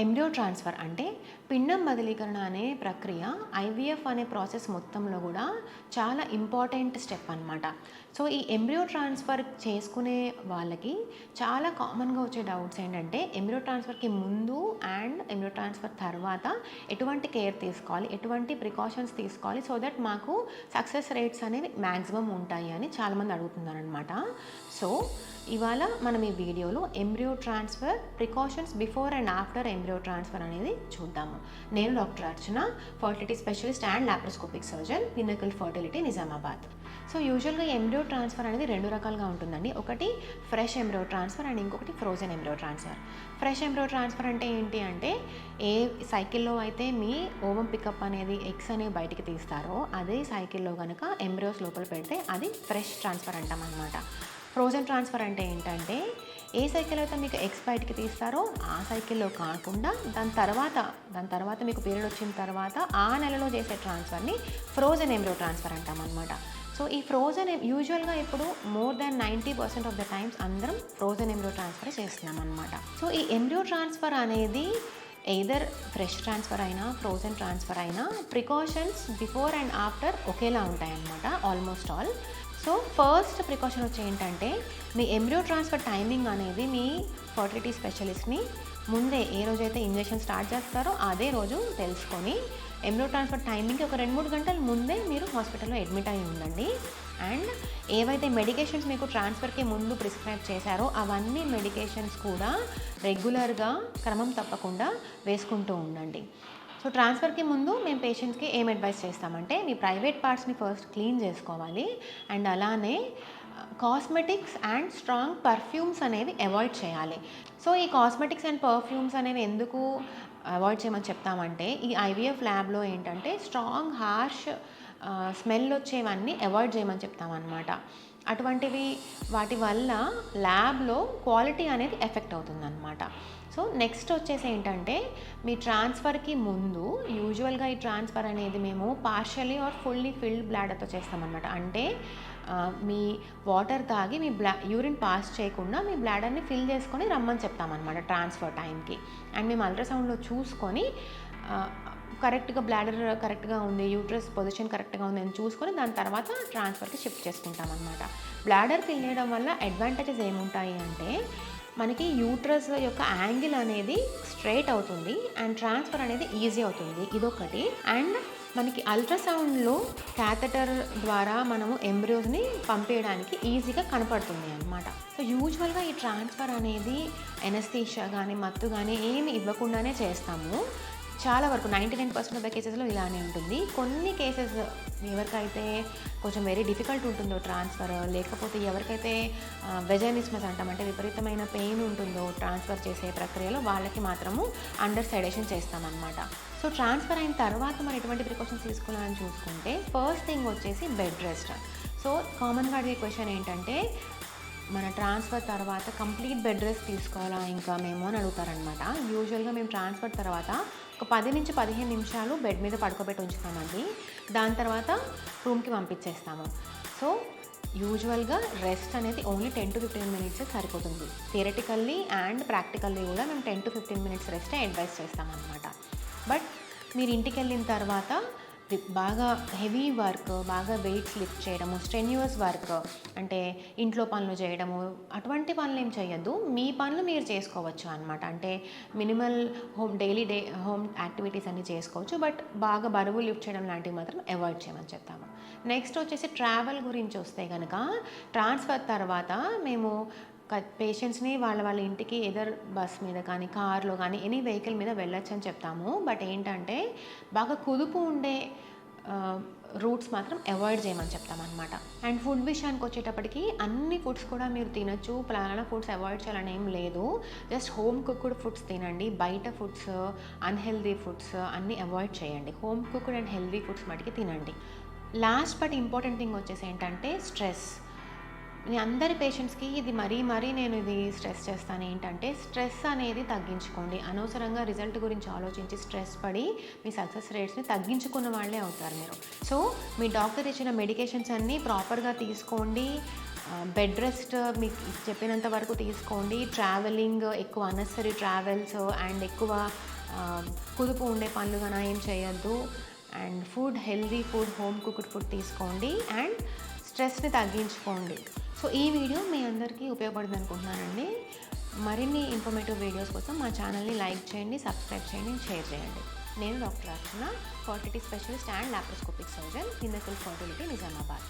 Embryo transfer అంటే పిండం బదిలీకరణ అనే ప్రక్రియ ఐవీఎఫ్ అనే ప్రాసెస్ మొత్తంలో కూడా చాలా ఇంపార్టెంట్ స్టెప్ అనమాట. సో ఈ ఎంబ్రియో ట్రాన్స్ఫర్ చేసుకునే వాళ్ళకి చాలా కామన్గా వచ్చే డౌట్స్ ఏంటంటే ఎంబ్రియో ట్రాన్స్ఫర్కి ముందు అండ్ ఎంబ్రియో ట్రాన్స్ఫర్ తర్వాత ఎటువంటి కేర్ తీసుకోవాలి, ఎటువంటి ప్రికాషన్స్ తీసుకోవాలి, సో దట్ మాకు సక్సెస్ రేట్స్ అనేవి మ్యాక్సిమం ఉంటాయి అని చాలామంది అడుగుతున్నారనమాట. సో ఇవాళ మనం ఈ వీడియోలో embryo transfer precautions before and after embryo transfer అనేది చూద్దాము. నేను doctor Archana, fertility specialist and laparoscopic surgeon, Pinnacle fertility, Nizamabad. So యూజువల్గా ఎంబ్రియో ట్రాన్స్ఫర్ అనేది రెండు రకాలుగా ఉంటుందండి. ఒకటి ఫ్రెష్ ఎంబ్రియో ట్రాన్స్ఫర్ అండ్ ఇంకొకటి frozen embryo transfer. Fresh embryo transfer అంటే ఏంటి అంటే ఏ సైకిల్లో అయితే మీ ఓవం పికప్ అనేది ఎగ్స్ అనేవి బయటికి తీస్తారో అదే సైకిల్లో కనుక ఎంబ్రియోస్ లోపల పెడితే అది ఫ్రెష్ ట్రాన్స్ఫర్ అంటాం అనమాట. ఫ్రోజన్ ట్రాన్స్ఫర్ అంటే ఏంటంటే ఏ సైకిల్ అయితే మీకు ఎగ్స్ బయటికి తీస్తారో ఆ సైకిల్లో కాకుండా దాని తర్వాత మీకు పీరియడ్ వచ్చిన తర్వాత ఆ నెలలో చేసే ట్రాన్స్ఫర్ని ఫ్రోజన్ ఎంబ్రియో ట్రాన్స్ఫర్ అంటాం అనమాట. సో ఈ ఫ్రోజన్ యూజువల్గా ఇప్పుడు more than 90% of the times అందరం ఫ్రోజన్ ఎంబ్రియో ట్రాన్స్ఫర్ చేస్తున్నాం అనమాట. సో ఈ ఎంబ్రియో ట్రాన్స్ఫర్ అనేది ఎయిదర్ ఫ్రెష్ ట్రాన్స్ఫర్ అయినా ఫ్రోజన్ ట్రాన్స్ఫర్ అయినా ప్రికాషన్స్ బిఫోర్ అండ్ ఆఫ్టర్ ఒకేలా ఉంటాయన్నమాట, almost all. So first precaution వచ్చి ఏంటంటే మీ ఎంబ్రియో ట్రాన్స్ఫర్ టైమింగ్ అనేది మీ ఫర్టిలిటీ స్పెషలిస్ట్ని ముందే ఏ రోజైతే ఇంజెక్షన్ స్టార్ట్ చేస్తారో అదే రోజు తెలుసుకొని ఎంబ్రియో ట్రాన్స్ఫర్ టైమింగ్కి ఒక 2-3 గంటల ముందే మీరు హాస్పిటల్లో అడ్మిట్ అయి ఉండండి. అండ్ ఏవైతే మెడికేషన్స్ మీకు ట్రాన్స్ఫర్కి ముందు ప్రిస్క్రైబ్ చేశారో అవన్నీ మెడికేషన్స్ కూడా రెగ్యులర్గా క్రమం తప్పకుండా వేసుకుంటూ ఉండండి. సో ట్రాన్స్ఫర్కి ముందు మేము పేషెంట్స్కి ఏం అడ్వైస్ చేస్తామంటే మీ ప్రైవేట్ పార్ట్స్ని ఫస్ట్ క్లీన్ చేసుకోవాలి అండ్ అలానే కాస్మెటిక్స్ అండ్ స్ట్రాంగ్ పర్ఫ్యూమ్స్ అనేవి అవాయిడ్ చేయాలి. సో ఈ కాస్మెటిక్స్ అండ్ పర్ఫ్యూమ్స్ అనేవి ఎందుకు అవాయిడ్ చేయమని చెప్తామంటే ఈ ఐవీఎఫ్ ల్యాబ్లో ఏంటంటే స్ట్రాంగ్ హార్ష్ స్మెల్ వచ్చేవన్నీ అవాయిడ్ చేయమని చెప్తామన్నమాట. అటువంటివి వాటి వల్ల ల్యాబ్లో క్వాలిటీ అనేది ఎఫెక్ట్ అవుతుందన్నమాట. సో నెక్స్ట్ వచ్చేసి ఏంటంటే మీ ట్రాన్స్ఫర్కి ముందు యూజువల్గా ఈ ట్రాన్స్ఫర్ అనేది మేము పార్షియలీ ఆర్ ఫుల్లీ ఫిల్డ్ బ్లాడర్తో చేస్తామన్నమాట. అంటే మీ వాటర్ తాగి మీ యూరిన్ పాస్ చేయకుండా మీ బ్లాడర్ని ఫిల్ చేసుకొని రమ్మని చెప్తామన్నమాట ట్రాన్స్ఫర్ టైంకి. అండ్ మేము అల్ట్రాసౌండ్లో చూసుకొని కరెక్ట్గా బ్లాడర్ కరెక్ట్గా ఉంది, యూట్రస్ పొజిషన్ కరెక్ట్గా ఉంది అని చూసుకొని దాని తర్వాత ట్రాన్స్ఫర్కి షిఫ్ట్ చేసుకుంటాం అనమాట. బ్లాడర్ ఫిల్ చేయడం వల్ల అడ్వాంటేజెస్ ఏముంటాయి అంటే మనకి యూట్రస్ యొక్క యాంగిల్ అనేది స్ట్రైట్ అవుతుంది అండ్ ట్రాన్స్ఫర్ అనేది ఈజీ అవుతుంది, ఇదొకటి. అండ్ మనకి అల్ట్రాసౌండ్లో క్యాథెటర్ ద్వారా మనము ఎంబ్రియోస్ని పంపేయడానికి ఈజీగా కనపడుతుంది అనమాట. సో యూజువల్గా ఈ ట్రాన్స్ఫర్ అనేది ఎనస్థీషియా కానీ మత్తు కానీ ఏమి ఇవ్వకుండానే చేస్తాము. చాలా వరకు 99% ఆఫ్ ద కేసెస్లో ఇలానే ఉంటుంది. కొన్ని కేసెస్ ఎవరికైతే కొంచెం వెరీ డిఫికల్ట్ ఉంటుందో ట్రాన్స్ఫర్, లేకపోతే ఎవరికైతే వెజైనిస్మస్ అంటామంటే విపరీతమైన పెయిన్ ఉంటుందో ట్రాన్స్ఫర్ చేసే ప్రక్రియలో వాళ్ళకి మాత్రము అండర్ సెడేషన్ చేస్తామన్నమాట. సో ట్రాన్స్ఫర్ అయిన తర్వాత మరి ఎటువంటి ప్రికాషన్స్ తీసుకోవాలని చూసుకుంటే ఫస్ట్ థింగ్ వచ్చేసి బెడ్ రెస్ట్. సో కామన్గా అడిగే క్వశ్చన్ ఏంటంటే మన ట్రాన్స్ఫర్ తర్వాత కంప్లీట్ బెడ్ రెస్ట్ తీసుకోవాలా ఇంకా మేము అని అడుగుతారనమాట. యూజువల్గా మేము ట్రాన్స్ఫర్ తర్వాత ఒక 10-15 నిమిషాలు బెడ్ మీద పడుకోబెట్టి ఉంచుతామండి. దాని తర్వాత రూమ్కి పంపించేస్తాము. సో యూజువల్గా రెస్ట్ అనేది ఓన్లీ 10-15 మినిట్స్ సరిపోతుంది. థియరటికల్లీ అండ్ ప్రాక్టికల్లీ కూడా మేము 10-15 మినిట్స్ రెస్టే అడ్వైస్ చేస్తామన్నమాట. బట్ మీరు ఇంటికి వెళ్ళిన తర్వాత బాగా హెవీ వర్క్, బాగా వెయిట్స్ లిఫ్ట్ చేయడము, స్ట్రెన్యూయస్ వర్క్ అంటే ఇంట్లో పనులు చేయడము అటువంటి పనులు ఏం చేయొద్దు. మీ పనులు మీరు చేసుకోవచ్చు అనమాట. అంటే మినిమల్ డైలీ హోమ్ యాక్టివిటీస్ అన్నీ చేసుకోవచ్చు. బట్ బాగా బరువు లిఫ్ట్ చేయడం లాంటివి మాత్రం అవాయిడ్ చేయమని చెప్తాము. నెక్స్ట్ వచ్చేసి ట్రావెల్ గురించి వస్తే కనుక ట్రాన్స్ఫర్ తర్వాత మేము పేషెంట్స్ని వాళ్ళ ఇంటికి ఎదర్ బస్ మీద కానీ కార్లో కానీ ఎనీ వెహికల్ మీద వెళ్ళొచ్చు అని చెప్తాము. బట్ ఏంటంటే బాగా కుదుపు ఉండే రూట్స్ మాత్రం అవాయిడ్ చేయమని చెప్తామన్నమాట. అండ్ ఫుడ్ విషయానికి వచ్చేటప్పటికి అన్ని ఫుడ్స్ కూడా మీరు తినచ్చు, పలానా ఫుడ్స్ అవాయిడ్ చేయాలని ఏం లేదు. జస్ట్ హోమ్ కుక్డ్ ఫుడ్స్ తినండి. బయట ఫుడ్స్, అన్హెల్దీ ఫుడ్స్ అన్నీ అవాయిడ్ చేయండి. Home cooked and healthy foods మటుకి తినండి. లాస్ట్ బట్ ఇంపార్టెంట్ థింగ్ వచ్చేసి ఏంటంటే స్ట్రెస్. అందరి పేషెంట్స్కి ఇది మరీ నేను ఇది స్ట్రెస్ చేస్తాను ఏంటంటే స్ట్రెస్ అనేది తగ్గించుకోండి. అనవసరంగా రిజల్ట్ గురించి ఆలోచించి స్ట్రెస్ పడి మీ సక్సెస్ రేట్స్ని తగ్గించుకున్న వాళ్ళే అవుతారు మీరు. సో మీ డాక్టర్ ఇచ్చిన మెడికేషన్స్ అన్నీ ప్రాపర్గా తీసుకోండి. బెడ్ రెస్ట్ మీకు చెప్పినంత వరకు తీసుకోండి. ట్రావెలింగ్ ఎక్కువ అన్నెసరీ ట్రావెల్స్ అండ్ ఎక్కువ కుదుపు ఉండే పనులు కన్నా ఏం చేయొద్దు. And food healthy food, home cooked food తీసుకోండి అండ్ స్ట్రెస్ని తగ్గించుకోండి. సో ఈ వీడియో మీ అందరికీ ఉపయోగపడుతుంది అనుకుంటున్నానండి. మరిన్ని ఇన్ఫర్మేటివ్ వీడియోస్ కోసం మా ఛానల్ని లైక్ చేయండి, సబ్స్క్రైబ్ చేయండి, షేర్ చేయండి. నేను doctor Archana, fertility specialist and laparoscopic surgeon, Pinnacle fertility, Nizamabad.